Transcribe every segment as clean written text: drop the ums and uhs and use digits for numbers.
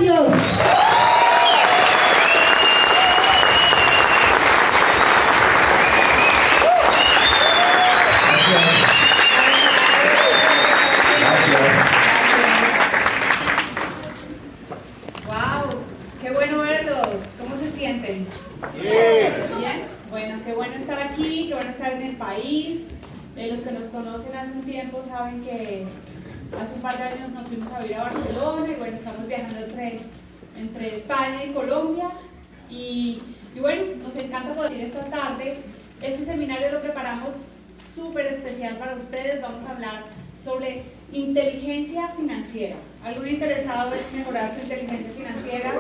Palacios. ¡Wow! ¡Qué bueno verlos! ¿Cómo se sienten? ¿Bien? Bueno, qué bueno estar aquí, qué bueno estar en el país. Los que nos conocen hace un tiempo saben que hace un par de años nos fuimos a vivir a Barcelona y bueno, estamos viajando entre España y Colombia y bueno, nos encanta poder ir esta tarde. Este seminario lo preparamos súper especial para ustedes. Vamos a hablar sobre inteligencia financiera. ¿Alguno interesado en mejorar su inteligencia financiera?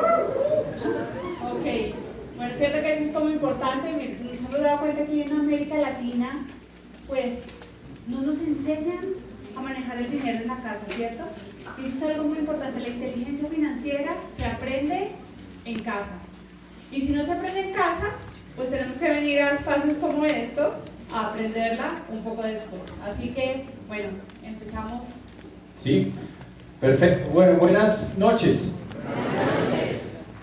Ok. Bueno, es cierto que eso es como importante. Nos hemos dado cuenta que en América Latina, pues, no nos enseñan a manejar el dinero en la casa, ¿cierto? Y eso es algo muy importante. La inteligencia financiera se aprende en casa. Y si no se aprende en casa, pues tenemos que venir a espacios como estos a aprenderla un poco después. Así que, bueno, empezamos. Sí, perfecto. Bueno, buenas noches.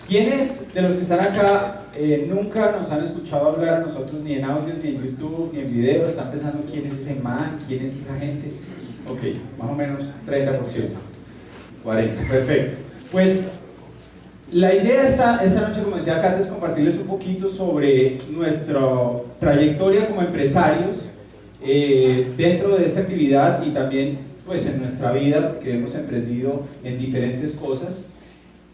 ¿Quiénes de los que están acá nunca nos han escuchado hablar a nosotros ni en audio, ni en YouTube, ni en video? ¿Están pensando quién es ese man? ¿Quién es esa gente? Ok, más o menos 30%, 40%, perfecto. Pues la idea esta noche, como decía Kate, es compartirles un poquito sobre nuestra trayectoria como empresarios dentro de esta actividad y también pues en nuestra vida, porque hemos emprendido en diferentes cosas,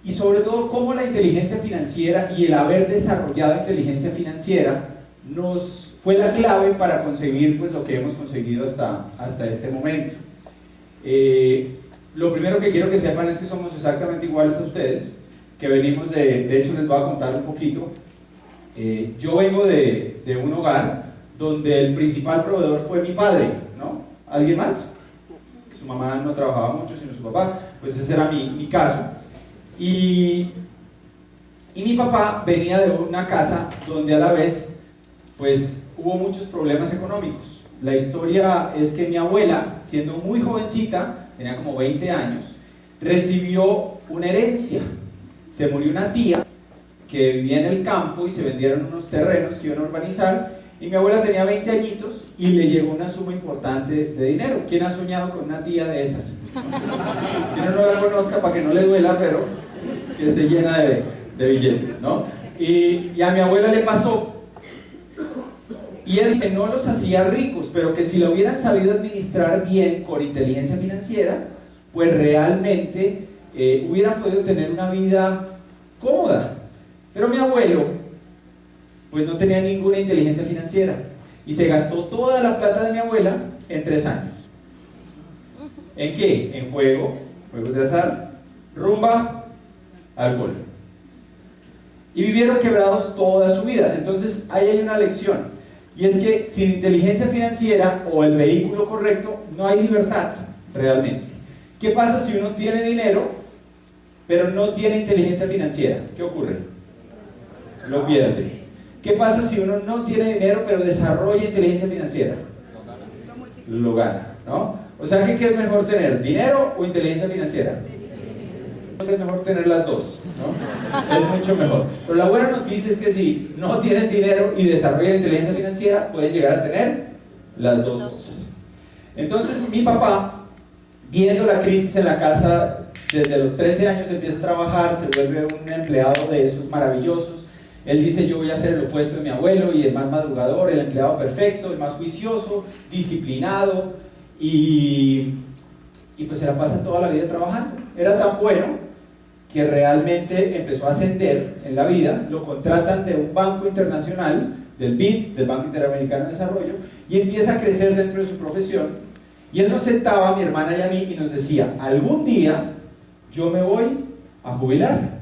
y sobre todo cómo la inteligencia financiera y el haber desarrollado inteligencia financiera nos fue la clave para conseguir pues lo que hemos conseguido hasta este momento. Lo primero que quiero que sepan es que somos exactamente iguales a ustedes, que venimos de hecho les voy a contar un poquito. Yo vengo de un hogar donde el principal proveedor fue mi padre, ¿no? ¿Alguien más? Su mamá no trabajaba mucho, sino su papá. Pues ese era mi caso. Y mi papá venía de una casa donde a la vez pues hubo muchos problemas económicos. La historia es que mi abuela, siendo muy jovencita, tenía como 20 años, recibió una herencia. Se murió una tía que vivía en el campo y se vendieron unos terrenos que iban a urbanizar, y mi abuela tenía 20 añitos y le llegó una suma importante de dinero. ¿Quién ha soñado con una tía de esas? Que uno no la conozca para que no le duela, pero que esté llena de billetes, ¿no? Y a mi abuela le pasó, y él que no los hacía ricos, pero que si lo hubieran sabido administrar bien con inteligencia financiera, pues realmente hubieran podido tener una vida cómoda. Pero mi abuelo pues no tenía ninguna inteligencia financiera y se gastó toda la plata de mi abuela en 3 años. ¿En qué? En juegos de azar, rumba, alcohol. Y vivieron quebrados toda su vida. Entonces ahí hay una lección, y es que sin inteligencia financiera o el vehículo correcto no hay libertad realmente. ¿Qué pasa si uno tiene dinero pero no tiene inteligencia financiera? ¿Qué ocurre? Lo pierde. ¿Qué pasa si uno no tiene dinero pero desarrolla inteligencia financiera? Lo gana, ¿no? O sea, ¿qué es mejor tener? ¿Dinero o inteligencia financiera? Es mejor tener las dos, ¿no? Es mucho mejor. Pero la buena noticia es que si no tienen dinero y desarrollan inteligencia financiera, pueden llegar a tener las dos cosas. Entonces mi papá, viendo la crisis en la casa, desde los 13 años empieza a trabajar, se vuelve un empleado de esos maravillosos. Él dice: yo voy a hacer el opuesto de mi abuelo, y el más madrugador, el empleado perfecto, el más juicioso, disciplinado, y pues se la pasa toda la vida trabajando. Era tan bueno que realmente empezó a ascender en la vida. Lo contratan de un banco internacional, del BID, del Banco Interamericano de Desarrollo, y empieza a crecer dentro de su profesión. Y él nos sentaba a mi hermana y a mí y nos decía: algún día yo me voy a jubilar,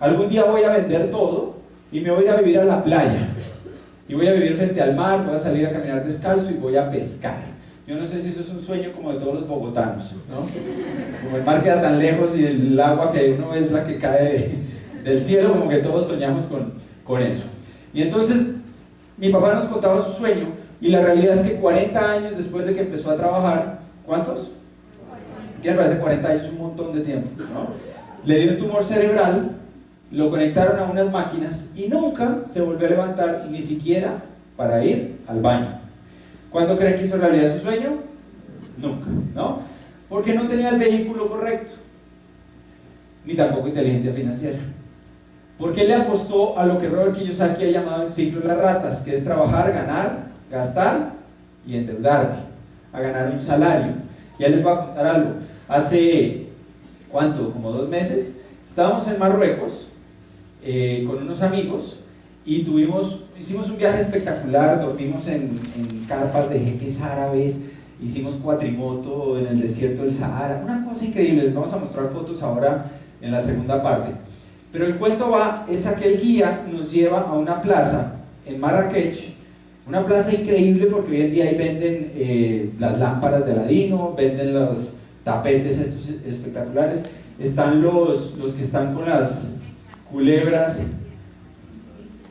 algún día voy a vender todo y me voy a ir a vivir a la playa, y voy a vivir frente al mar, voy a salir a caminar descalzo y voy a pescar. Yo no sé si eso es un sueño como de todos los bogotanos, ¿no? Como el mar queda tan lejos y el agua que uno ve es la que cae del cielo, como que todos soñamos con eso. Y entonces mi papá nos contaba su sueño, y la realidad es que 40 años después de que empezó a trabajar, ¿cuántos? ¿Qué me parece 40 años? Un montón de tiempo, ¿no? le dio un tumor cerebral, lo conectaron a unas máquinas y nunca se volvió a levantar, ni siquiera para ir al baño. ¿Cuándo creen que hizo realidad su sueño? Nunca, ¿no? Porque no tenía el vehículo correcto, ni tampoco inteligencia financiera. Porque le apostó a lo que Robert Kiyosaki ha llamado el ciclo de las ratas, que es trabajar, ganar, gastar y endeudarme, a ganar un salario. Ya les voy a contar algo. Hace, ¿cuánto? Como 2 meses, estábamos en Marruecos con unos amigos y hicimos un viaje espectacular, dormimos en carpas de jeques árabes, hicimos cuatrimoto en el desierto del Sahara, una cosa increíble. Les vamos a mostrar fotos ahora en la segunda parte. Pero el cuento es a que el guía nos lleva a una plaza en Marrakech, una plaza increíble porque hoy en día ahí venden las lámparas de Aladino, venden los tapetes estos espectaculares, están los que están con las culebras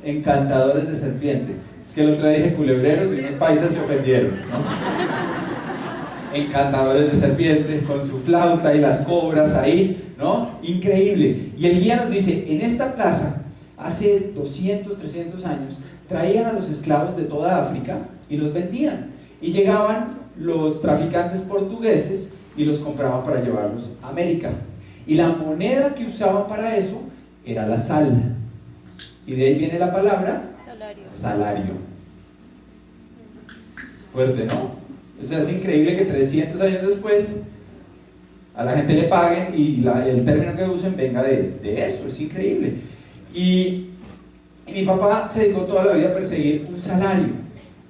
encantadores de serpiente. Es que el otro día dije culebreros y unos paisas se ofendieron, ¿no? Encantadores de serpientes con su flauta y las cobras ahí, ¿no? Increíble. Y el guía nos dice, en esta plaza, hace 200, 300 años, traían a los esclavos de toda África y los vendían. Y llegaban los traficantes portugueses y los compraban para llevarlos a América. Y la moneda que usaban para eso era la sal. Y de ahí viene la palabra salario. Fuerte, ¿no? O sea, es increíble que 300 años después a la gente le paguen y el término que usen venga de eso. Es increíble. Y mi papá se dedicó toda la vida a perseguir un salario.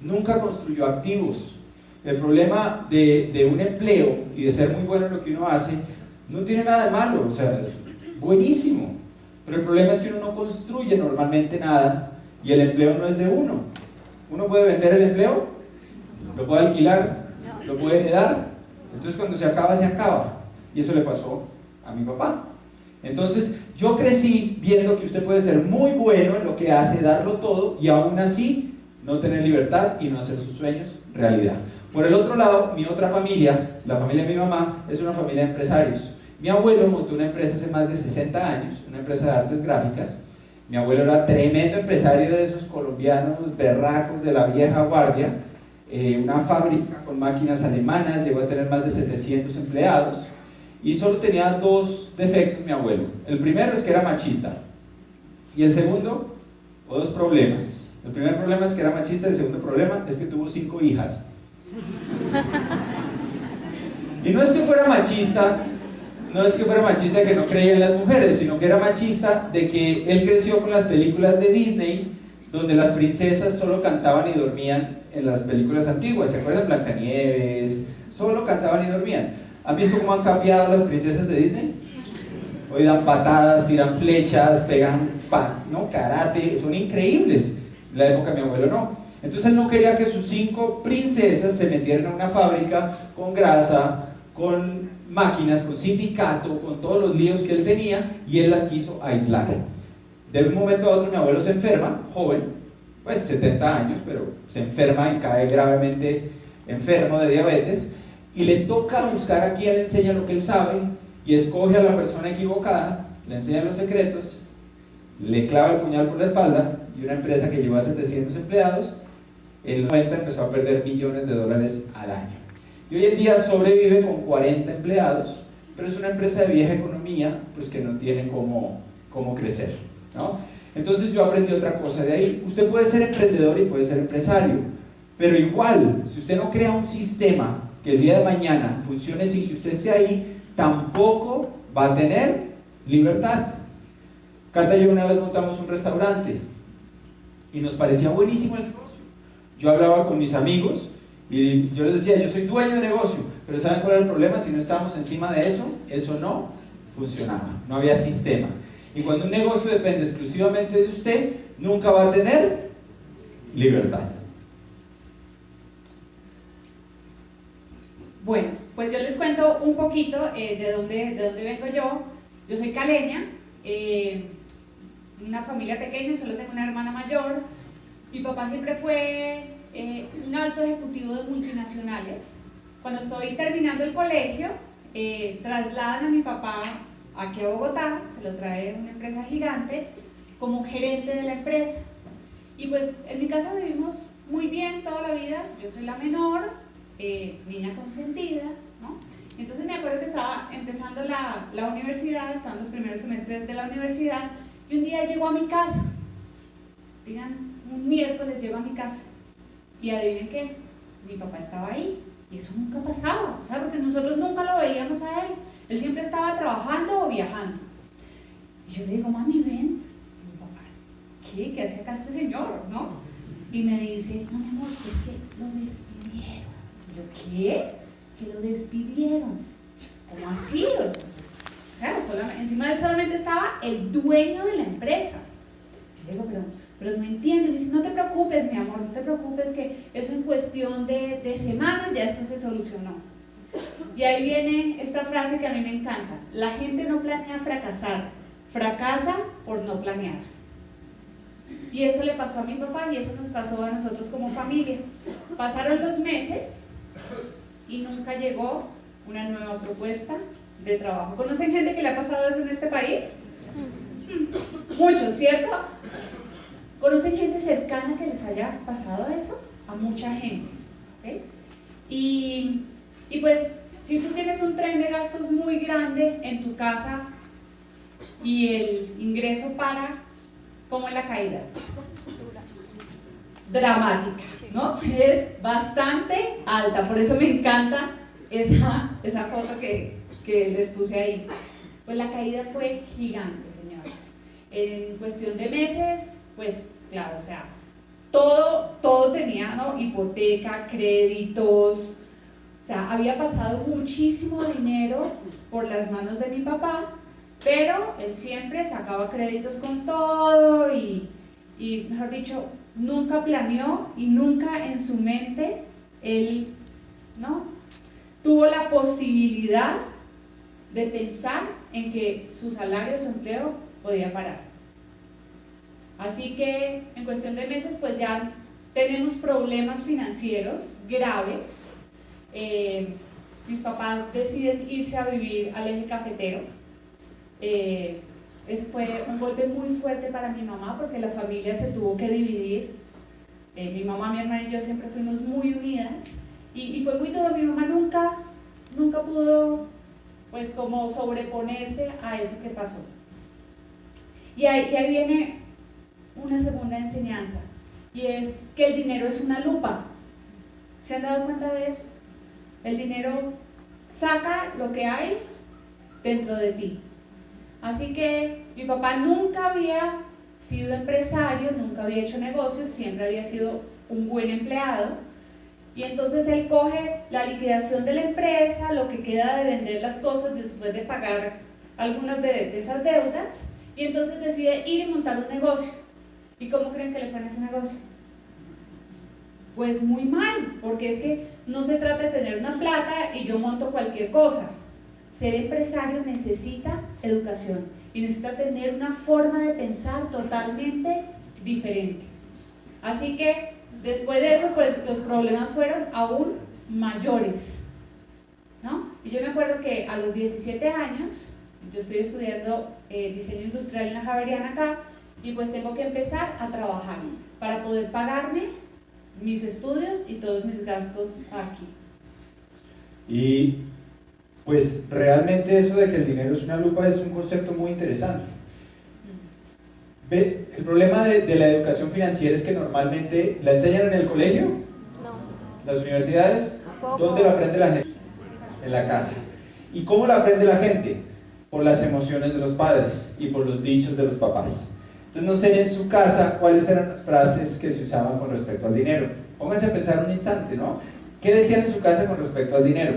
Nunca construyó activos. El problema de un empleo y de ser muy bueno en lo que uno hace no tiene nada de malo, o sea, es buenísimo. Pero el problema es que uno no construye normalmente nada y el empleo no es de uno. Uno puede vender el empleo, lo puede alquilar, lo puede heredar. Entonces cuando se acaba, se acaba. Y eso le pasó a mi papá. Entonces yo crecí viendo que usted puede ser muy bueno en lo que hace, darlo todo y aún así no tener libertad y no hacer sus sueños realidad. Por el otro lado, mi otra familia, la familia de mi mamá, es una familia de empresarios. Mi abuelo montó una empresa hace más de 60 años, una empresa de artes gráficas. Mi abuelo era tremendo empresario de esos colombianos berracos de la vieja guardia, una fábrica con máquinas alemanas, llegó a tener más de 700 empleados y solo tenía 2 defectos mi abuelo. El primero es que era machista y el segundo, o 2 problemas. El primer problema es que era machista y el segundo problema es que tuvo 5 hijas. Y no es que fuera machista que no creía en las mujeres, sino que era machista de que él creció con las películas de Disney, donde las princesas solo cantaban y dormían en las películas antiguas. ¿Se acuerdan? Blancanieves, solo cantaban y dormían. ¿Han visto cómo han cambiado las princesas de Disney? Hoy dan patadas, tiran flechas, pegan karate, son increíbles. En la época de mi abuelo no. Entonces él no quería que sus 5 princesas se metieran en una fábrica con grasa, con máquinas, con sindicato, con todos los líos que él tenía, y él las quiso aislar. De un momento a otro mi abuelo se enferma, joven, pues 70 años, pero se enferma y cae gravemente enfermo de diabetes, y le toca buscar a quien le enseña lo que él sabe, y escoge a la persona equivocada, le enseña los secretos, le clava el puñal por la espalda, y una empresa que llevó a 700 empleados, en los 90 empezó a perder millones de dólares al año. Y hoy en día sobrevive con 40 empleados, pero es una empresa de vieja economía, pues que no tiene cómo crecer, ¿no? Entonces yo aprendí otra cosa de ahí. Usted puede ser emprendedor y puede ser empresario, pero igual, si usted no crea un sistema que el día de mañana funcione sin que usted esté ahí, tampoco va a tener libertad. Cata y yo una vez montamos un restaurante y nos parecía buenísimo el negocio. Yo hablaba con mis amigos y yo les decía, yo soy dueño de negocio, pero ¿saben cuál era el problema? Si no estábamos encima de eso no funcionaba, no había sistema. Y cuando un negocio depende exclusivamente de usted, nunca va a tener libertad. Bueno, pues yo les cuento un poquito de dónde vengo yo. Yo soy caleña, una familia pequeña, solo tengo una hermana mayor. Mi papá siempre fue un alto ejecutivo de multinacionales. Cuando estoy terminando el colegio, trasladan a mi papá aquí a Bogotá, se lo trae una empresa gigante, como gerente de la empresa. Y pues en mi casa vivimos muy bien toda la vida, yo soy la menor, niña consentida, ¿no? Entonces me acuerdo que estaba empezando la universidad, estaban los primeros semestres de la universidad, y un día llego a mi casa, digan, un miércoles llego a mi casa, y adivinen qué, mi papá estaba ahí, y eso nunca pasaba, o sea, porque nosotros nunca lo veíamos a él siempre estaba trabajando o viajando. Y yo le digo, mami, ven, y mi papá, ¿qué hace acá este señor, no? Y me dice, no, mi amor, es que lo despidieron. Y yo, ¿qué? Que lo despidieron. ¿Cómo así? O sea, encima de él solamente estaba el dueño de la empresa. Yo digo, pero no entiendo. Y me dice, no te preocupes, mi amor, no te preocupes, que eso en cuestión de semanas ya esto se solucionó. Y ahí viene esta frase que a mí me encanta: la gente no planea fracasar, fracasa por no planear. Y eso le pasó a mi papá y eso nos pasó a nosotros como familia. Pasaron los meses y nunca llegó una nueva propuesta de trabajo. ¿Conocen gente que le ha pasado eso en este país? Muchos, ¿cierto? ¿Conocen gente cercana que les haya pasado eso? A mucha gente, ¿okay? Y pues, si tú tienes un tren de gastos muy grande en tu casa y el ingreso para, ¿cómo es la caída? Dramática, ¿no? Es bastante alta, por eso me encanta esa foto que les puse ahí. Pues la caída fue gigante, señores. En cuestión de meses, pues, claro, o sea, todo tenía, ¿no? Hipoteca, créditos. O sea, había pasado muchísimo dinero por las manos de mi papá, pero él siempre sacaba créditos con todo y mejor dicho, nunca planeó y nunca en su mente él, ¿no?, tuvo la posibilidad de pensar en que su salario, su empleo podía parar. Así que en cuestión de meses pues ya tenemos problemas financieros graves. Mis papás deciden irse a vivir al Eje Cafetero. Eso fue un golpe muy fuerte para mi mamá porque la familia se tuvo que dividir. Mi mamá, mi hermana y yo siempre fuimos muy unidas y fue muy duro. Mi mamá nunca pudo pues como sobreponerse a eso que pasó. Y ahí viene una segunda enseñanza, y es que el dinero es una lupa. ¿Se han dado cuenta de eso? El dinero saca lo que hay dentro de ti. Así que mi papá nunca había sido empresario, nunca había hecho negocios, siempre había sido un buen empleado. Y entonces él coge la liquidación de la empresa, lo que queda de vender las cosas después de pagar algunas de esas deudas, y entonces decide ir y montar un negocio. ¿Y cómo creen que le fue en ese negocio? Pues muy mal, porque es que no se trata de tener una plata y yo monto cualquier cosa. Ser empresario necesita educación y necesita tener una forma de pensar totalmente diferente. Así que después de eso, pues los problemas fueron aún mayores, ¿no? Y yo me acuerdo que a los 17 años, yo estoy estudiando diseño industrial en la Javeriana acá, y pues tengo que empezar a trabajar para poder pagarme mis estudios y todos mis gastos aquí. Y pues realmente eso de que el dinero es una lupa es un concepto muy interesante. El problema de la educación financiera es que normalmente la enseñan en el colegio, no. Las universidades, ¿dónde lo aprende la gente? En la casa. ¿Y cómo lo aprende la gente? Por las emociones de los padres y por los dichos de los papás. Entonces no sé en su casa cuáles eran las frases que se usaban con respecto al dinero. Pónganse a pensar un instante, ¿no? ¿Qué decían en su casa con respecto al dinero?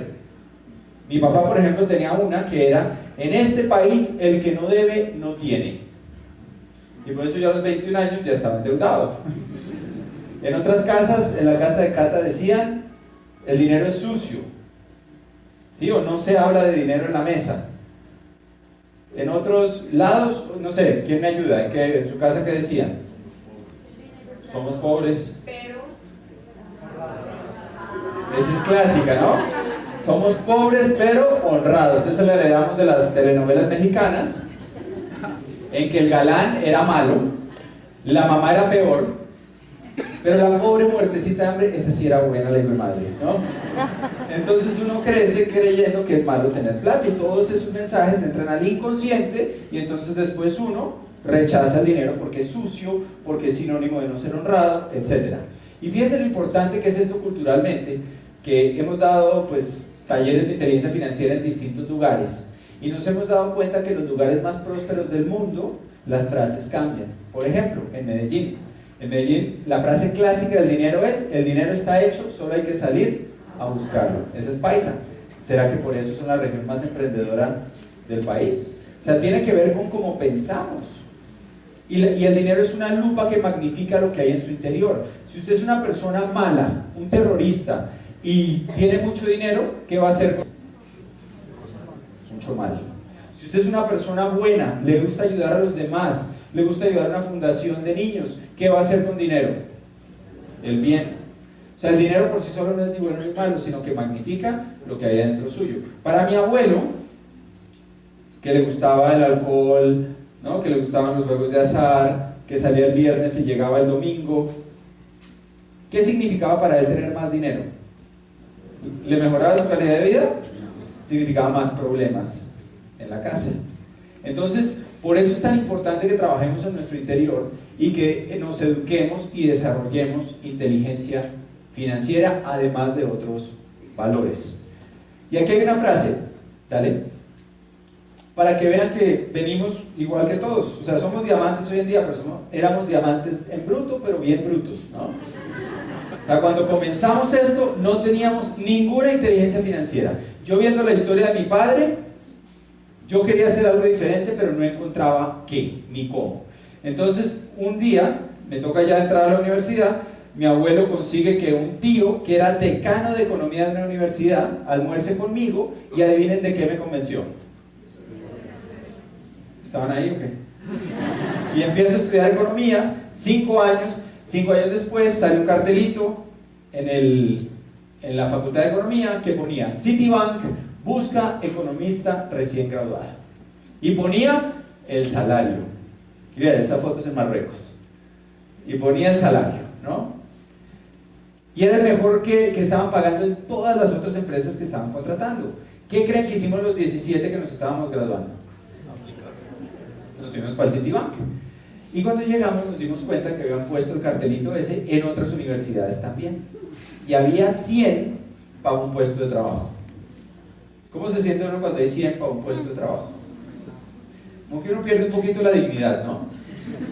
Mi papá, por ejemplo, tenía una que era: en este país el que no debe, no tiene. Y por eso yo a los 21 años ya estaba endeudado. En otras casas, en la casa de Cata decían: el dinero es sucio, ¿sí? O no se habla de dinero en la mesa. En otros lados, no sé, ¿quién me ayuda? ¿En su casa qué decían? Somos pobres. Pero Esa es clásica, ¿no? Somos pobres pero honrados. Esa la heredamos de las telenovelas mexicanas, en que el galán era malo, la mamá era peor, pero la pobre muertecita de hambre, esa sí era buena, la hijo de madre, ¿no? Entonces uno crece creyendo que es malo tener plata y todos esos mensajes entran al inconsciente y entonces después uno rechaza el dinero porque es sucio, porque es sinónimo de no ser honrado, etc. Y fíjense lo importante que es esto culturalmente, que hemos dado pues talleres de inteligencia financiera en distintos lugares y nos hemos dado cuenta que en los lugares más prósperos del mundo las frases cambian. Por ejemplo, en Medellín la frase clásica del dinero es: el dinero está hecho, solo hay que salir a buscarlo. Esa es paisa. ¿Será que por eso son la región más emprendedora del país? O sea, tiene que ver con cómo pensamos. Y el dinero es una lupa que magnifica lo que hay en su interior. Si usted es una persona mala, un terrorista, y tiene mucho dinero, ¿qué va a hacer? Mucho mal. Si usted es una persona buena, le gusta ayudar a los demás, le gusta ayudar a una fundación de niños, ¿qué va a hacer con dinero? El bien. O sea, el dinero por sí solo no es ni bueno ni malo, sino que magnifica lo que hay dentro suyo. Para mi abuelo, que le gustaba el alcohol, ¿no? Que le gustaban los juegos de azar, que salía el viernes y llegaba el domingo, ¿qué significaba para él tener más dinero? ¿Le mejoraba su calidad de vida? Significaba más problemas en la casa. Entonces, por eso es tan importante que trabajemos en nuestro interior y que nos eduquemos y desarrollemos inteligencia financiera, además de otros valores. Y aquí hay una frase, dale, para que vean que venimos igual que todos. O sea, somos diamantes hoy en día, pero éramos diamantes en bruto, pero bien brutos, ¿no? O sea, cuando comenzamos esto, no teníamos ninguna inteligencia financiera. Yo viendo la historia de mi padre, yo quería hacer algo diferente, pero no encontraba qué, ni cómo. Entonces, un día, me toca ya entrar a la universidad, mi abuelo consigue que un tío, que era decano de economía de la universidad, almuerce conmigo, y adivinen de qué me convenció. ¿Estaban ahí o qué? Y empiezo a estudiar economía, 5 años. 5 años después sale un cartelito en la Facultad de Economía que ponía: Citibank busca economista recién graduado. Y ponía el salario. Y vean, esa foto es en Marruecos. Y ponía el salario, ¿no? Y era el mejor que estaban pagando en todas las otras empresas que estaban contratando. ¿Qué creen que hicimos los 17 que nos estábamos graduando? Nos fuimos para el Citibank. Y cuando llegamos nos dimos cuenta que habían puesto el cartelito ese en otras universidades también. Y había 100 para un puesto de trabajo. ¿Cómo se siente uno cuando hay 100 para un puesto de trabajo? Como que uno pierde un poquito la dignidad, ¿no?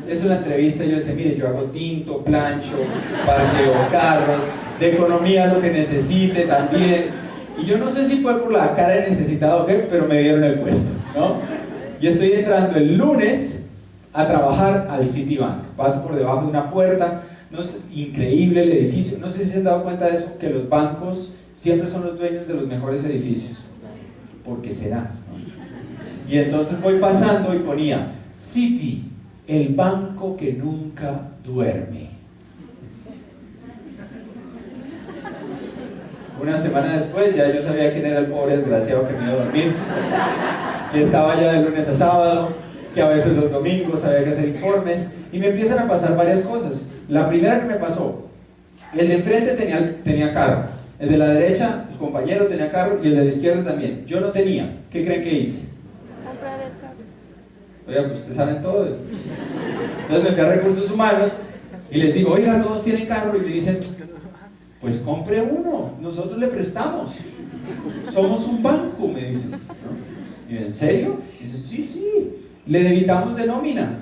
Es una entrevista, yo decía, mire, yo hago tinto, plancho, parqueo carros, de economía lo que necesite también. Y yo no sé si fue por la cara de necesitado o qué, pero me dieron el puesto, ¿no? Y estoy entrando el lunes a trabajar al Citibank. Paso por debajo de una puerta, no es increíble el edificio. No sé si se han dado cuenta de eso, que los bancos siempre son los dueños de los mejores edificios. ¿Por qué será? ¿No? Y entonces voy pasando y ponía: Citi, el banco que nunca duerme. Una semana después ya yo sabía quién era el pobre desgraciado que me iba a dormir. Y estaba ya de lunes a sábado, que a veces los domingos había que hacer informes, y me empiezan a pasar varias cosas. La primera que me pasó: el de enfrente tenía carro, el de la derecha, el compañero, tenía carro, y el de la izquierda también. Yo no tenía. ¿Qué creen que hice? Comprar el carro. Oiga, pues ustedes saben todo. Entonces me fui a Recursos Humanos y les digo: oiga, todos tienen carro. Y me dicen: pues compre uno, nosotros le prestamos, somos un banco, me dicen, ¿no? Y yo, ¿en serio? Y dicen: sí, sí, le debitamos de nómina,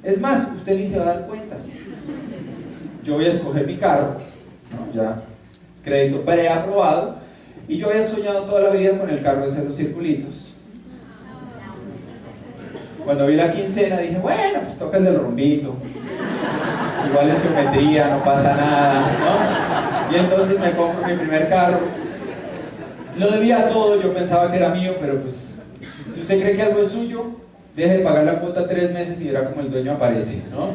es más, usted ni se va a dar cuenta. Yo voy a escoger mi carro, ¿no? Ya crédito preaprobado, y yo había soñado toda la vida con el carro de hacer los circulitos. Cuando vi la quincena dije: bueno, pues toca el del rombito, igual es geometría, no pasa nada, ¿no? Y entonces me compro mi primer carro. Lo debía todo, yo pensaba que era mío, pero pues, si usted cree que algo es suyo, deje de pagar la cuota 3 meses y verá como el dueño aparece, ¿no?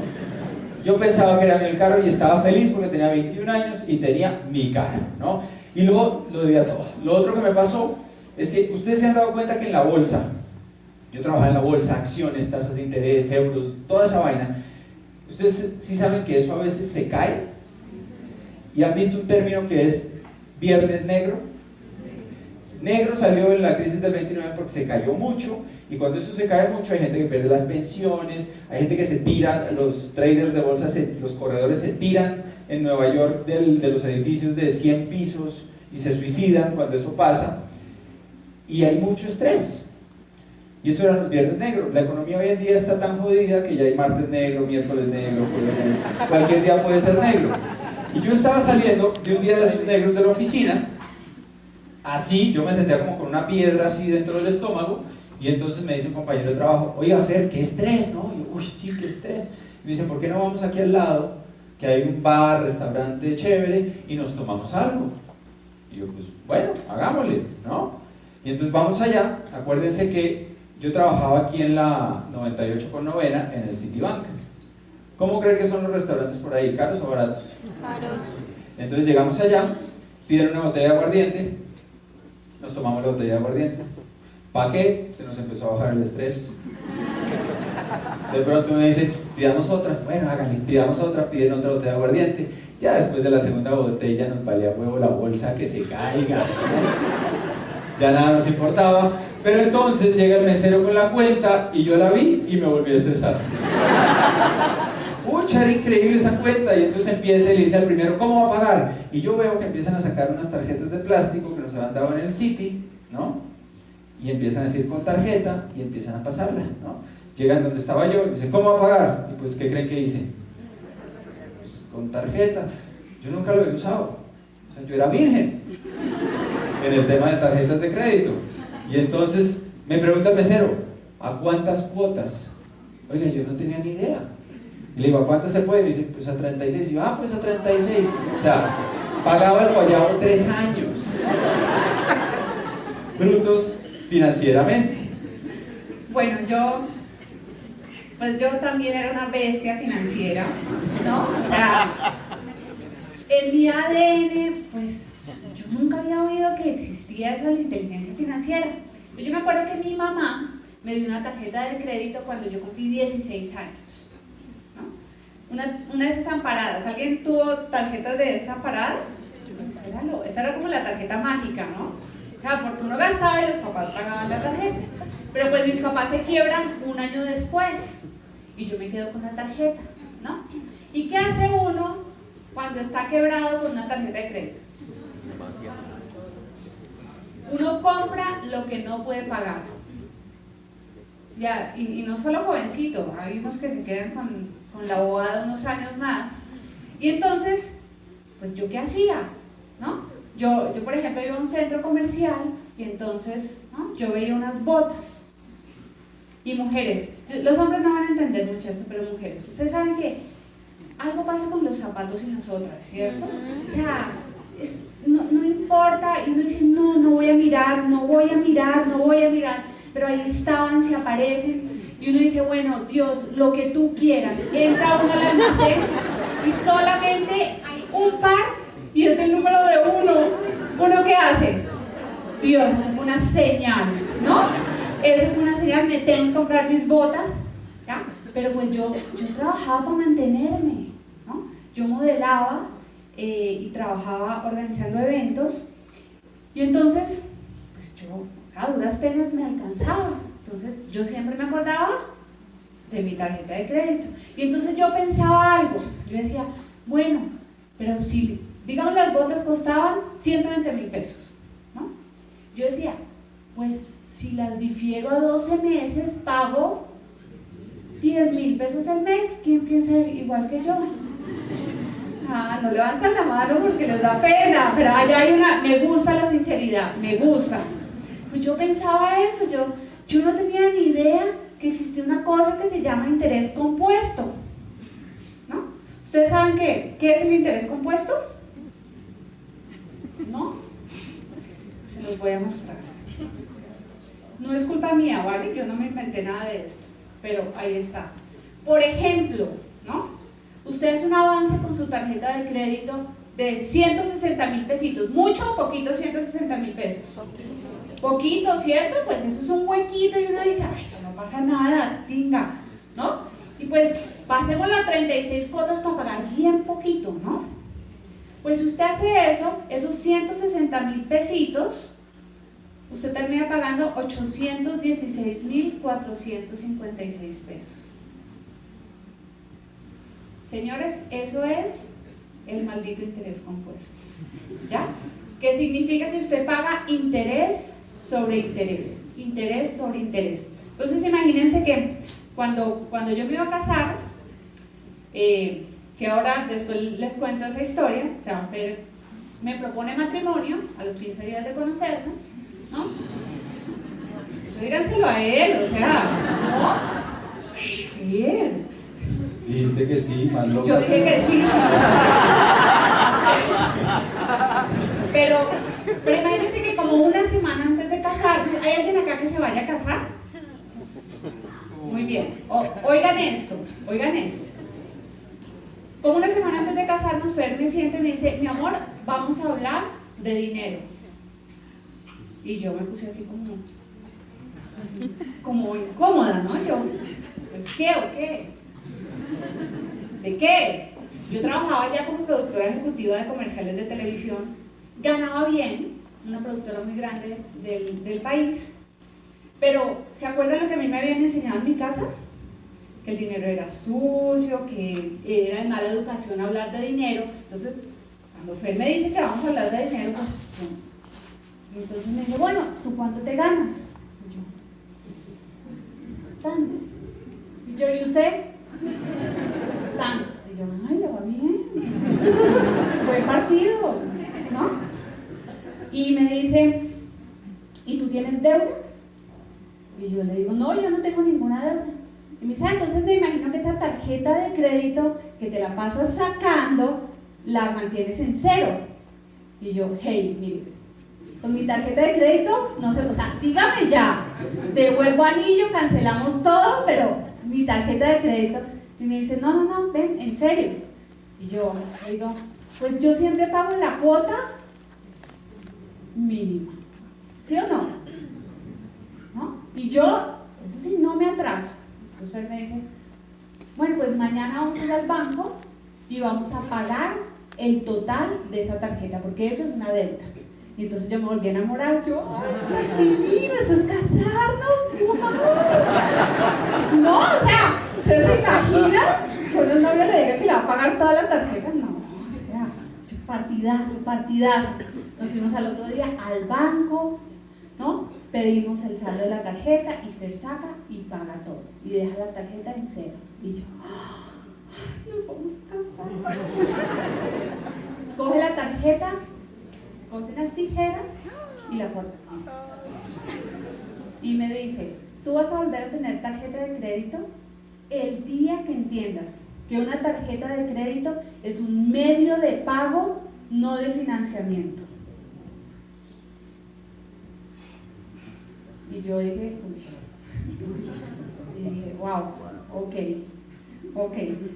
Yo pensaba que era mío el carro y estaba feliz porque tenía 21 años y tenía mi carro, ¿no? y luego lo debía todo. Lo otro que me pasó es que ustedes se han dado cuenta que en la bolsa, yo trabajaba en la bolsa, acciones, tasas de interés, euros, toda esa vaina, ustedes sí saben que eso a veces se cae, y han visto un término que es viernes negro. Negro salió en la crisis del 29 porque se cayó mucho, y cuando eso se cae mucho hay gente que pierde las pensiones, hay gente que se tira, los traders de bolsa, los corredores se tiran en Nueva York de los edificios de 100 pisos y se suicidan cuando eso pasa, y hay mucho estrés. Y eso eran los viernes negros. La economía hoy en día está tan jodida que ya hay martes negro, miércoles negro, jueves negro, cualquier día puede ser negro. Y yo estaba saliendo de un día de esos negros de la oficina, así, yo me sentía como con una piedra así dentro del estómago, y entonces me dice un compañero de trabajo, oiga Fer, qué estrés, ¿no? Y yo, uy, sí, qué estrés. Y me dice, ¿por qué no vamos aquí al lado, que hay un bar, restaurante chévere, y nos tomamos algo? Y yo, pues, bueno, hagámosle, ¿no? Y entonces vamos allá. Acuérdense que yo trabajaba aquí en la 98 con novena, en el Citibank. ¿Cómo creen que son los restaurantes por ahí? ¿Caros o baratos? Caros. Entonces llegamos allá, piden una botella de aguardiente, nos tomamos la botella de aguardiente. ¿Para qué? Se nos empezó a bajar el estrés. De pronto me dice, pidamos otra. Bueno, háganle, pidamos otra, piden otra botella de aguardiente. Ya después de la segunda botella nos valía huevo la bolsa que se caiga. Ya nada nos importaba. Pero entonces llega el mesero con la cuenta y yo la vi y me volví a estresar. Pucha, era increíble esa cuenta. Y entonces empieza y le dice al primero, ¿cómo va a pagar? Y yo veo que empiezan a sacar unas tarjetas de plástico que nos habían dado en el Citi, ¿no? Y empiezan a decir con tarjeta y empiezan a pasarla, ¿no? Llegan donde estaba yo y me dicen, ¿cómo va a pagar? Y pues, ¿qué creen que hice? Pues, con tarjeta. Yo nunca lo he usado. O sea, yo era virgen en el tema de tarjetas de crédito. Y entonces me pregunta el mesero, ¿a cuántas cuotas? Oiga, yo no tenía ni idea. Y le digo, ¿a cuántas se puede? Y me dice, pues a 36. Y yo, pues a 36. O sea, pagaba el guayabo 3 años. Brutos financieramente. Bueno, yo también era una bestia financiera, ¿no? O sea, en mi ADN, pues yo nunca había oído que existía eso de la inteligencia financiera. Yo me acuerdo que mi mamá me dio una tarjeta de crédito cuando yo cumplí 16 años, ¿no? Una de esas amparadas. ¿Alguien tuvo tarjetas de esas amparadas? Esa era como la tarjeta mágica, ¿no? O sea, porque uno gastaba y los papás pagaban la tarjeta. Pero pues mis papás se quiebran un año después y yo me quedo con la tarjeta, ¿no? ¿Y qué hace uno cuando está quebrado con una tarjeta de crédito? Uno compra lo que no puede pagar. Ya, y no solo jovencito, hay unos que se quedan con la bobada unos años más. Y entonces, pues yo qué hacía, ¿no? Yo por ejemplo, iba a un centro comercial y entonces, ¿no? Yo veía unas botas. Y mujeres, los hombres no van a entender mucho esto, pero mujeres, ustedes saben que algo pasa con los zapatos y nosotras, ¿cierto? O sea, no importa, y uno dice, no voy a mirar, pero ahí estaban, se aparecen, y uno dice, bueno, Dios, lo que tú quieras. Entra uno al almacén y solamente hay un par y es del número de uno. ¿Uno qué hace? Dios, eso fue una señal, ¿no? Eso fue una señal, me tengo que comprar mis botas, ¿ya? Pero pues yo trabajaba para mantenerme, ¿no? Yo modelaba y trabajaba organizando eventos, y entonces, pues yo, o sea, a duras penas me alcanzaba. Entonces yo siempre me acordaba de mi tarjeta de crédito. Y entonces yo pensaba algo, yo decía, bueno, pero si, digamos, las botas costaban 120,000 pesos, ¿no? Yo decía, pues si las difiero a 12 meses, pago 10,000 pesos al mes. ¿Quién piensa igual que yo? No levantan la mano porque les da pena, pero allá hay una, me gusta la sinceridad, me gusta. Pues yo pensaba eso, yo no tenía ni idea que existía una cosa que se llama interés compuesto, ¿no? ¿Ustedes saben qué es el interés compuesto? ¿No? Se los voy a mostrar. No es culpa mía, ¿vale? Yo no me inventé nada de esto, pero ahí está. Por ejemplo, ¿no? Usted hace un avance con su tarjeta de crédito de 160.000 pesitos. ¿Mucho o poquito 160.000 pesos? Poquito, ¿cierto? Pues eso es un huequito y uno dice, ay, eso no pasa nada, tinga, ¿no? Y pues pasémoslo a 36 cuotas para pagar bien poquito, ¿no? Pues si usted hace eso, esos 160.000 pesitos, usted termina pagando 816.456 pesos. Señores, eso es el maldito interés compuesto, ¿ya? Que significa que usted paga interés sobre interés, interés sobre interés. Entonces imagínense que cuando yo me iba a casar, que ahora después les cuento esa historia, o sea, Fer me propone matrimonio a los 15 días de conocernos, ¿no? Eso díganselo a él, o sea, ¿no? Bien. Dijiste que sí, más loco. Yo dije que sí. Pero imagínense que como una semana antes de casarnos, ¿hay alguien acá que se vaya a casar? Muy bien. Oigan esto, oigan esto. Como una semana antes de casarnos, Fer me siente y me dice, mi amor, vamos a hablar de dinero. Y yo me puse así como incómoda, ¿no? Yo, pues, ¿qué o qué? ¿De qué? Yo trabajaba ya como productora ejecutiva de comerciales de televisión, ganaba bien, una productora muy grande del país, pero ¿se acuerdan lo que a mí me habían enseñado en mi casa? Que el dinero era sucio, que era de mala educación hablar de dinero. Entonces, cuando Fer me dice que vamos a hablar de dinero, pues yo, entonces me dice, bueno, ¿tú cuánto te ganas? Y yo, tanto. Y yo, ¿y usted? Tanto. Y yo, ay, le va bien. Buen partido, ¿no? Y me dice, ¿y tú tienes deudas? Y yo le digo, no, yo no tengo ninguna deuda. Y me dice, entonces me imagino que esa tarjeta de crédito que te la pasas sacando, la mantienes en cero. Y yo, hey, mire, con mi tarjeta de crédito no se pasa, dígame ya, devuelvo anillo, cancelamos todo, pero mi tarjeta de crédito. Y me dice, no, ven, en serio. Y yo digo, pues yo siempre pago la cuota mínima, ¿sí o no? ¿No? Y yo, eso sí, no me atraso. Entonces él me dice, bueno, pues mañana vamos a ir al banco y vamos a pagar el total de esa tarjeta, porque eso es una deuda. Y entonces yo me volví a enamorar, yo, ¡ay, divino, esto es casarnos! ¡Wow! No, o sea, ¿usted se imagina que a un novio le diga que le va a pagar toda la tarjeta? No, o sea, partidazo. Nos fuimos al otro día al banco, ¿no? Pedimos el saldo de la tarjeta y Fer saca y paga todo. Y deja la tarjeta en cero. Y yo, ¡ay, nos vamos a casar! Coge la tarjeta, coge unas tijeras y la corta. Y me dice, tú vas a volver a tener tarjeta de crédito el día que entiendas que una tarjeta de crédito es un medio de pago, no de financiamiento. Y yo dije, y dije, wow, ok.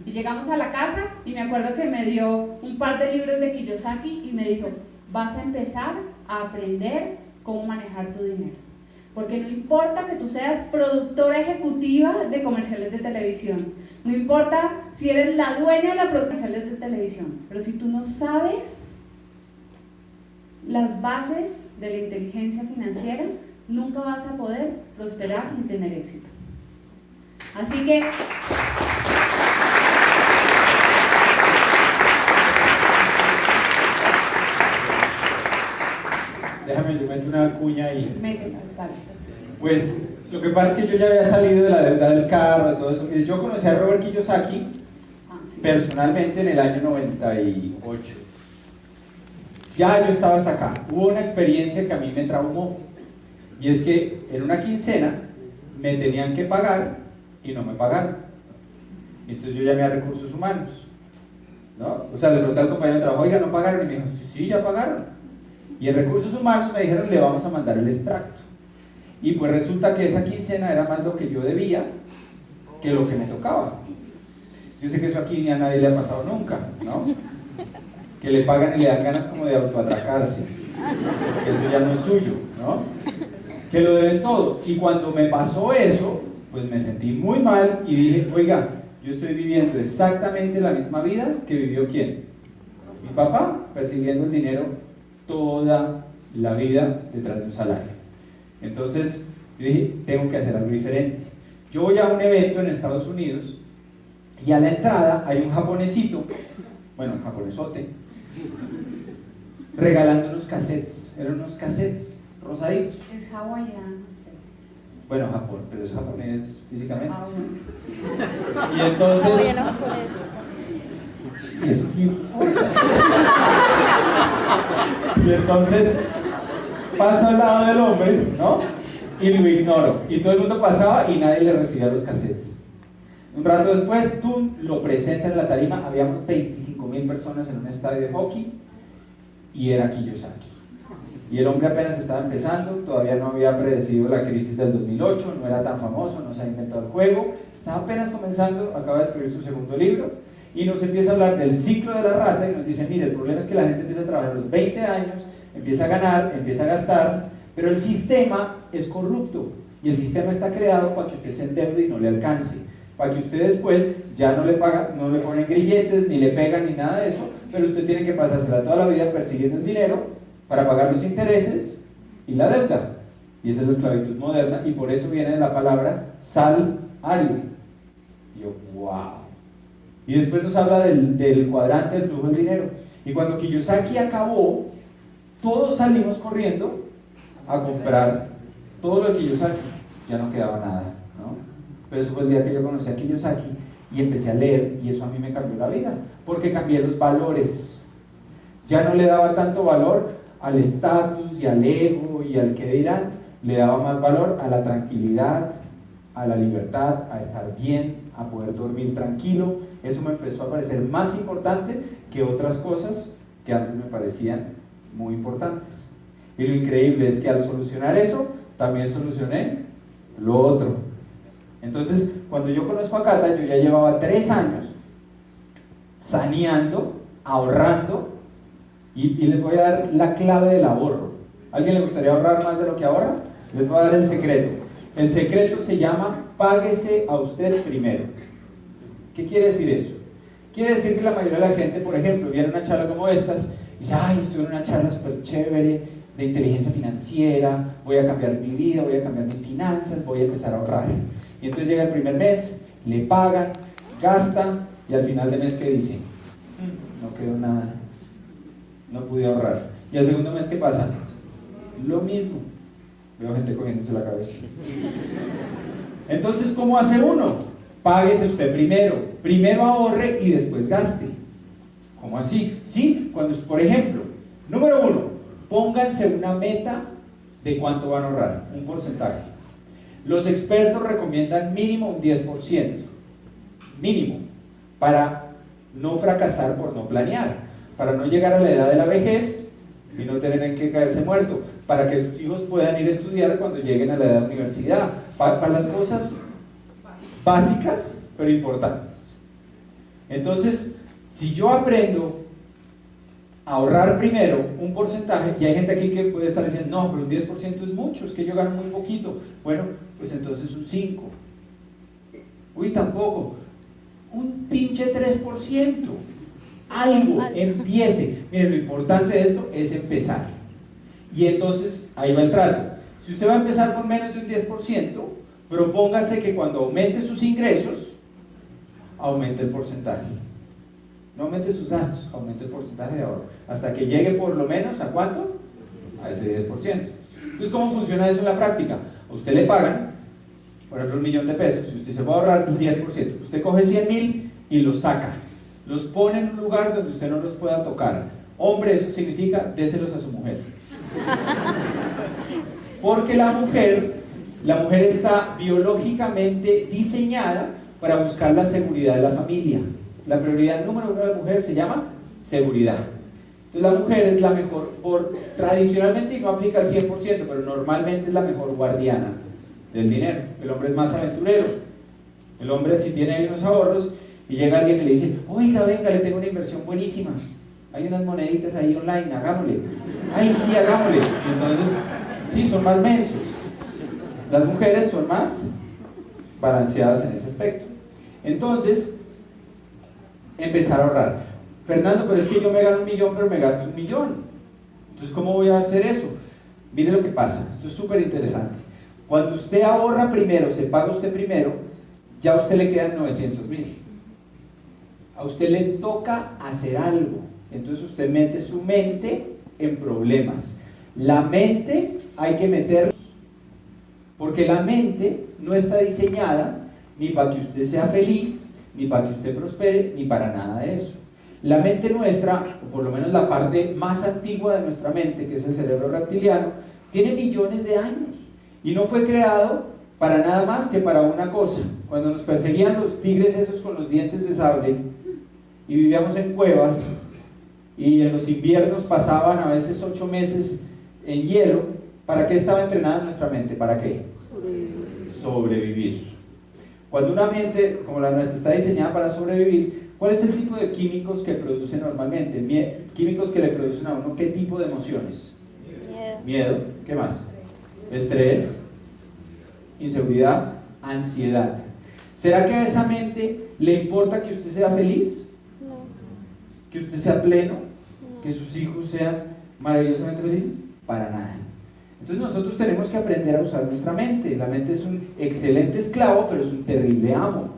Y llegamos a la casa y me acuerdo que me dio un par de libros de Kiyosaki y me dijo, vas a empezar a aprender cómo manejar tu dinero. Porque no importa que tú seas productora ejecutiva de comerciales de televisión, no importa si eres la dueña de la productora de comerciales de televisión, pero si tú no sabes las bases de la inteligencia financiera, nunca vas a poder prosperar ni tener éxito. Así que Déjame, yo meto una cuña ahí. métela, dale. Pues lo que pasa es que yo ya había salido de la deuda del carro, de todo eso. Mire, yo conocí a Robert Kiyosaki Sí. personalmente en el año 98. Ya yo estaba hasta acá. Hubo una experiencia que a mí me traumó. Y es que en una quincena me tenían que pagar y no me pagaron. Entonces yo llamé a Recursos Humanos, ¿no? O sea, le pregunté al compañero de trabajo, oiga, ¿no pagaron? Y me dijo, sí, ya pagaron. Y en Recursos Humanos me dijeron, le vamos a mandar el extracto. Y pues resulta que esa quincena era más lo que yo debía que lo que me tocaba. Yo sé que eso aquí ni a nadie le ha pasado nunca, ¿no? que le pagan y le dan ganas como de autoatracarse, que eso ya no es suyo, ¿no? Que lo deben todo. Y cuando me pasó eso, pues me sentí muy mal y dije, oiga, yo estoy viviendo exactamente la misma vida que vivió ¿quién? Mi papá, persiguiendo el dinero toda la vida detrás de un salario. Entonces yo dije, tengo que hacer algo diferente. Yo voy a un evento en Estados Unidos y a la entrada hay un japonesito, bueno, un japonesote, regalando unos cassettes. Eran unos cassettes rosaditos. Es hawaiano. Bueno, Japón, pero es japonés físicamente. Ah, bueno. Y entonces... Hawaiano japonés. ¿Y eso qué importa? Y entonces paso al lado del hombre, ¿no? Y lo ignoro. Y todo el mundo pasaba y nadie le recibía los cassettes. Un rato después, tú lo presentas en la tarima. Habíamos 25.000 personas en un estadio de hockey y era Kiyosaki. Y el hombre apenas estaba empezando, todavía no había predecido la crisis del 2008, no era tan famoso, no se había inventado el juego, estaba apenas comenzando, acaba de escribir su segundo libro y nos empieza a hablar del ciclo de la rata y nos dice, mire, el problema es que la gente empieza a trabajar a los 20 años, empieza a ganar, empieza a gastar, pero el sistema es corrupto y el sistema está creado para que usted se endeude y no le alcance, para que usted después ya no le paga, no le ponen grilletes, ni le pegan, ni nada de eso, pero usted tiene que pasársela toda la vida persiguiendo el dinero para pagar los intereses y la deuda. Y esa es la esclavitud moderna, y por eso viene de la palabra salario. Y yo, wow. Y después nos habla del cuadrante del flujo del dinero. Y cuando Kiyosaki acabó, todos salimos corriendo a comprar todo lo de Kiyosaki. Ya no quedaba nada, ¿no? Pero eso fue el día que yo conocí a Kiyosaki y empecé a leer, y eso a mí me cambió la vida, porque cambié los valores. Ya no le daba tanto valor al estatus y al ego y al que dirán, le daba más valor a la tranquilidad, a la libertad, a estar bien, a poder dormir tranquilo. Eso me empezó a parecer más importante que otras cosas que antes me parecían muy importantes. Y lo increíble es que al solucionar eso, también solucioné lo otro. Entonces, cuando yo conozco a Cata, yo ya llevaba 3 años saneando, ahorrando. Y les voy a dar la clave del ahorro. ¿A alguien le gustaría ahorrar más de lo que ahorra? Les voy a dar el secreto. El secreto se llama páguese a usted primero. ¿Qué quiere decir eso? Quiere decir que la mayoría de la gente, por ejemplo, viene a una charla como estas y dice, ay, estuve en una charla súper chévere de inteligencia financiera, voy a cambiar mi vida, voy a cambiar mis finanzas, voy a empezar a ahorrar. Y entonces llega el primer mes, le pagan, gasta y al final del mes, ¿qué dice? No quedó nada. No pude ahorrar. ¿Y al segundo mes qué pasa? Lo mismo. Veo gente cogiéndose la cabeza. Entonces, ¿cómo hace uno? Páguese usted primero. Primero ahorre y después gaste. ¿Cómo así? Sí, cuando, por ejemplo, número 1, pónganse una meta de cuánto van a ahorrar, un porcentaje. Los expertos recomiendan mínimo un 10%. Mínimo. Para no fracasar por no planear. Para no llegar a la edad de la vejez y no tener en qué caerse muerto, para que sus hijos puedan ir a estudiar cuando lleguen a la edad de universidad, para las cosas básicas pero importantes. Entonces, si yo aprendo a ahorrar primero un porcentaje, y hay gente aquí que puede estar diciendo, no, pero un 10% es mucho, es que yo gano muy poquito. Bueno, pues entonces un 5%. Uy, tampoco. Un pinche 3%. Algo, empiece. Miren, lo importante de esto es empezar. Y entonces, ahí va el trato. Si usted va a empezar por menos de un 10%, propóngase que cuando aumente sus ingresos, aumente el porcentaje. No aumente sus gastos, aumente el porcentaje de ahorro. Hasta que llegue por lo menos, ¿a cuánto? A ese 10%. Entonces, ¿cómo funciona eso en la práctica? A usted le pagan, por ejemplo, 1.000.000 de pesos. Si usted se va a ahorrar el 10%, usted coge 100.000 y los saca. Los pone en un lugar donde usted no los pueda tocar. Hombre, eso significa déselos a su mujer. Porque la mujer está biológicamente diseñada para buscar la seguridad de la familia. La prioridad número 1 de la mujer se llama seguridad. Entonces la mujer es la mejor, tradicionalmente, y no aplica al 100%, pero normalmente es la mejor guardiana del dinero. El hombre es más aventurero. El hombre, si tiene unos ahorros y llega alguien y le dice, oiga, venga, le tengo una inversión buenísima, hay unas moneditas ahí online, hagámosle. Ay, sí, hagámosle. Y entonces, sí, son más mensos. Las mujeres son más balanceadas en ese aspecto. Entonces, empezar a ahorrar. Fernando, pero es que yo me gano 1 millón, pero me gasto 1 millón. Entonces, ¿cómo voy a hacer eso? Mire lo que pasa, esto es súper interesante. Cuando usted ahorra primero, se paga usted primero, ya a usted le quedan 900.000. A usted le toca hacer algo. Entonces usted mete su mente en problemas. La mente hay que meterla, porque la mente no está diseñada ni para que usted sea feliz, ni para que usted prospere, ni para nada de eso. La mente nuestra, o por lo menos la parte más antigua de nuestra mente, que es el cerebro reptiliano, tiene millones de años y no fue creado para nada más que para una cosa. Cuando nos perseguían los tigres esos con los dientes de sable y vivíamos en cuevas y en los inviernos pasaban a veces 8 meses en hielo, ¿para qué estaba entrenada nuestra mente? ¿Para qué? Sobrevivir. Cuando una mente como la nuestra está diseñada para sobrevivir, ¿cuál es el tipo de químicos que produce normalmente? Químicos que le producen a uno, ¿qué tipo de emociones? Miedo. ¿Qué más? Estrés, inseguridad, ansiedad. ¿Será que a esa mente le importa que usted sea feliz? No. ¿Que usted sea pleno? No. ¿Que sus hijos sean maravillosamente felices? Para nada. Entonces nosotros tenemos que aprender a usar nuestra mente. La mente es un excelente esclavo, pero es un terrible amo.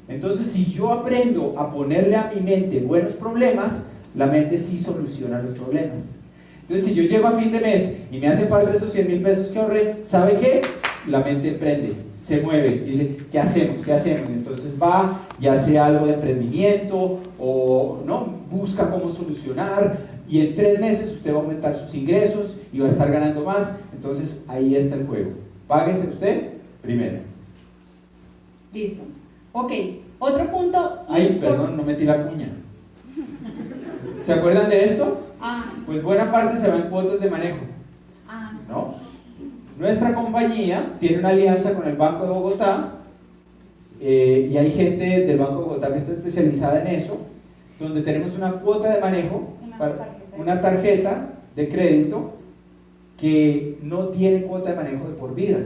Entonces, si yo aprendo a ponerle a mi mente buenos problemas, la mente sí soluciona los problemas. Entonces, si yo llego a fin de mes y me hace falta esos 100.000 pesos que ahorré, ¿sabe qué? La mente prende, se mueve, dice, ¿qué hacemos? ¿Qué hacemos? Entonces va y hace algo de emprendimiento o no, busca cómo solucionar, y en 3 meses usted va a aumentar sus ingresos y va a estar ganando más. Entonces, ahí está el juego. Páguese usted primero. Listo. Ok, otro punto. Ay, perdón, no metí la cuña. ¿Se acuerdan de esto? Pues buena parte se va en cuotas de manejo, Sí. ¿no? Nuestra compañía tiene una alianza con el Banco de Bogotá y hay gente del Banco de Bogotá que está especializada en eso, donde tenemos una cuota de manejo, una tarjeta de crédito que no tiene cuota de manejo de por vida.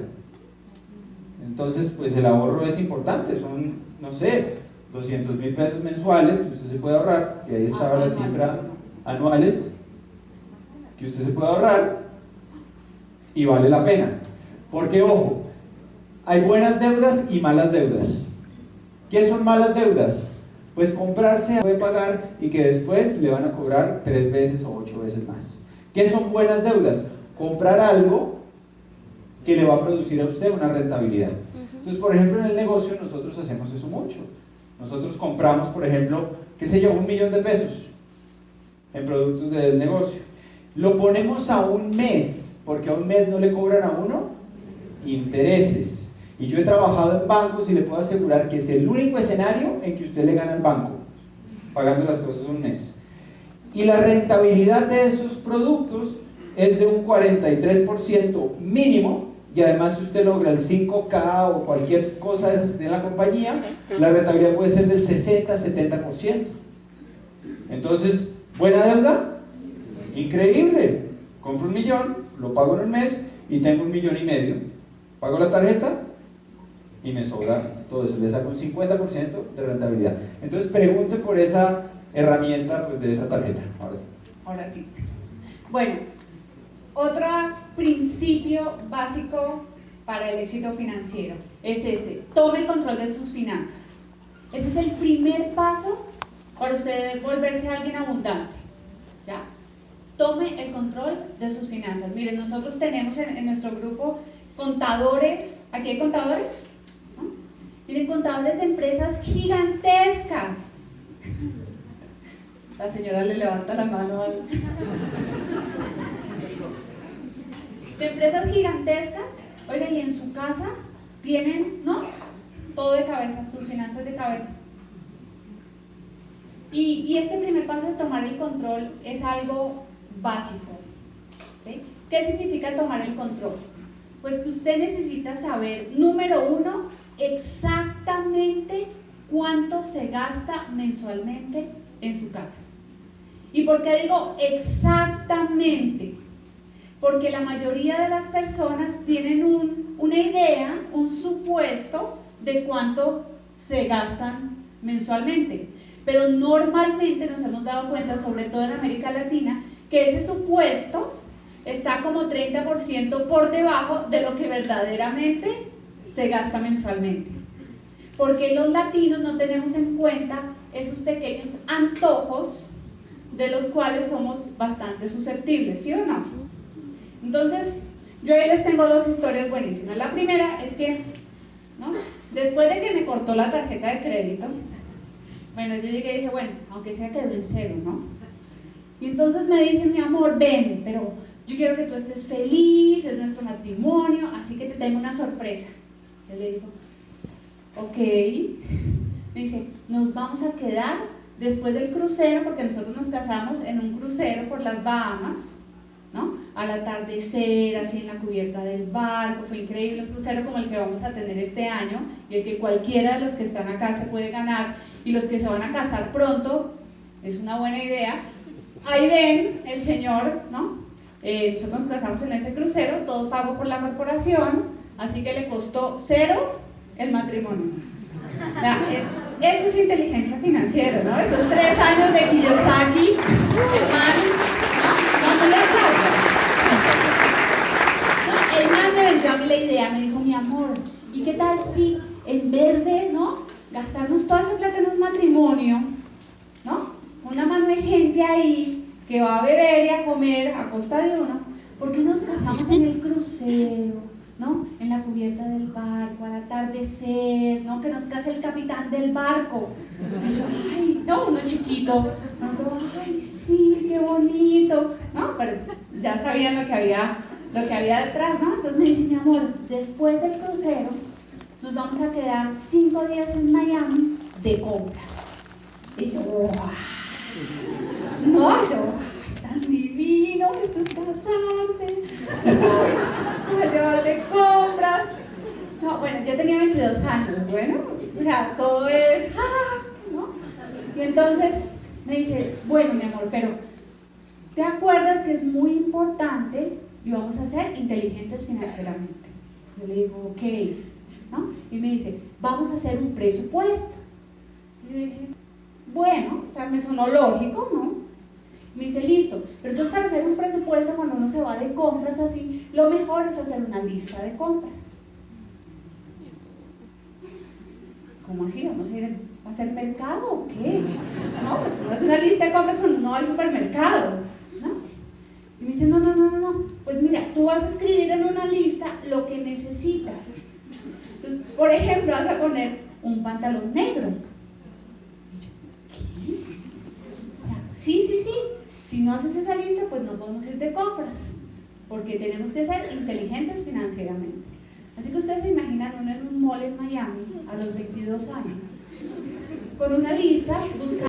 Entonces, pues el ahorro es importante, son, no sé, 200.000 pesos mensuales que usted se puede ahorrar, y ahí estaba la cifra, anuales, que usted se puede ahorrar, y vale la pena. Porque, ojo, hay buenas deudas y malas deudas. ¿Qué son malas deudas? Pues comprarse puede pagar y que después le van a cobrar 3 veces o 8 veces más. ¿Qué son buenas deudas? Comprar algo que le va a producir a usted una rentabilidad. Entonces, por ejemplo, en el negocio nosotros hacemos eso mucho. Nosotros compramos, por ejemplo, qué sé yo, 1 millón de pesos en productos del negocio. Lo ponemos a 1 mes, porque a 1 mes no le cobran a uno intereses. Y yo he trabajado en bancos y le puedo asegurar que es el único escenario en que usted le gana al banco, pagando las cosas 1 mes. Y la rentabilidad de esos productos es de un 43% mínimo, y además si usted logra el 5K o cualquier cosa de esas que tiene la compañía, la rentabilidad puede ser del 60-70%. Entonces, ¿buena deuda? Increíble. Compro 1 millón, lo pago en 1 mes y tengo 1,5 millones. Pago la tarjeta y me sobra todo eso, le saco un 50% de rentabilidad. Entonces pregunte por esa herramienta, pues, de esa tarjeta. Ahora sí. Ahora sí. Bueno, otro principio básico para el éxito financiero es este: tome el control de sus finanzas. Ese es el primer paso para usted volverse alguien abundante, ¿ya? Tome el control de sus finanzas. Miren, nosotros tenemos en nuestro grupo contadores. ¿Aquí hay contadores? ¿No? Miren, contadores de empresas gigantescas. La señora le levanta la mano al... De empresas gigantescas. Oiga, y en su casa tienen, ¿no? Todo de cabeza, sus finanzas de cabeza. Y este primer paso de tomar el control es algo básico. ¿Sí? ¿Qué significa tomar el control? Pues que usted necesita saber, número 1, exactamente cuánto se gasta mensualmente en su casa. ¿Y por qué digo exactamente? Porque la mayoría de las personas tienen una idea, un supuesto de cuánto se gastan mensualmente. Pero normalmente nos hemos dado cuenta, sobre todo en América Latina, que ese supuesto está como 30% por debajo de lo que verdaderamente se gasta mensualmente. Porque los latinos no tenemos en cuenta esos pequeños antojos de los cuales somos bastante susceptibles, ¿sí o no? Entonces, yo ahí les tengo dos historias buenísimas. La primera es que, ¿no?, después de que me cortó la tarjeta de crédito, bueno, yo llegué y dije, bueno, aunque sea quedó en cero, ¿no? Y entonces me dice, mi amor, ven, pero yo quiero que tú estés feliz, es nuestro matrimonio, así que te tengo una sorpresa. Yo le digo, ok. Me dice, nos vamos a quedar después del crucero, porque nosotros nos casamos en un crucero por las Bahamas, ¿no? Al atardecer, así en la cubierta del barco. Fue increíble, un crucero como el que vamos a tener este año y el que cualquiera de los que están acá se puede ganar, y los que se van a casar pronto, es una buena idea. Ahí ven el señor, ¿no? Nosotros nos casamos en ese crucero, todo pago por la corporación, así que le costó cero el matrimonio. Eso es inteligencia financiera, ¿no? Esos 3 años de Kiyosaki, el man, ¿no? Le falta. No, el man me vendió a mí la idea, me dijo, mi amor, ¿y qué tal si en vez de, ¿no?, gastarnos toda esa plata en un matrimonio, ¿no?, una mano de gente ahí que va a beber y a comer a costa de uno, ¿por qué nos casamos en el crucero, ¿no?, en la cubierta del barco, al atardecer, ¿no?, que nos case el capitán del barco? Y yo, ay, no, uno chiquito, ¿no?, ay, sí, qué bonito, ¿no? Pero ya sabían lo que había detrás, ¿no? Entonces me dice, mi amor, después del crucero nos vamos a quedar 5 días en Miami de compras. Y yo, wow. No, yo, tan divino, esto es casarse, a llevar de compras. No, bueno, yo tenía 22 años, bueno, o sea, todo es, ¿no? Y entonces me dice, bueno, mi amor, pero ¿te acuerdas que es muy importante y vamos a ser inteligentes financieramente? Yo le digo, ok, ¿no? Y me dice, vamos a hacer un presupuesto. Y yo dije, bueno, o sea, me sonó lógico, ¿no? Me dice, listo, pero entonces para hacer un presupuesto, cuando uno se va de compras así, lo mejor es hacer una lista de compras. ¿Cómo así? ¿Vamos a ir a hacer mercado o qué? No, pues no es una lista de compras cuando uno va al supermercado, ¿no? Y me dice, no, pues mira, tú vas a escribir en una lista lo que necesitas. Entonces, por ejemplo, vas a poner un pantalón negro. ¿Qué? O sea, sí. Si no haces esa lista, pues no podemos ir de compras, porque tenemos que ser inteligentes financieramente. Así que ustedes se imaginan uno en un mall en Miami a los 22 años, con una lista, buscando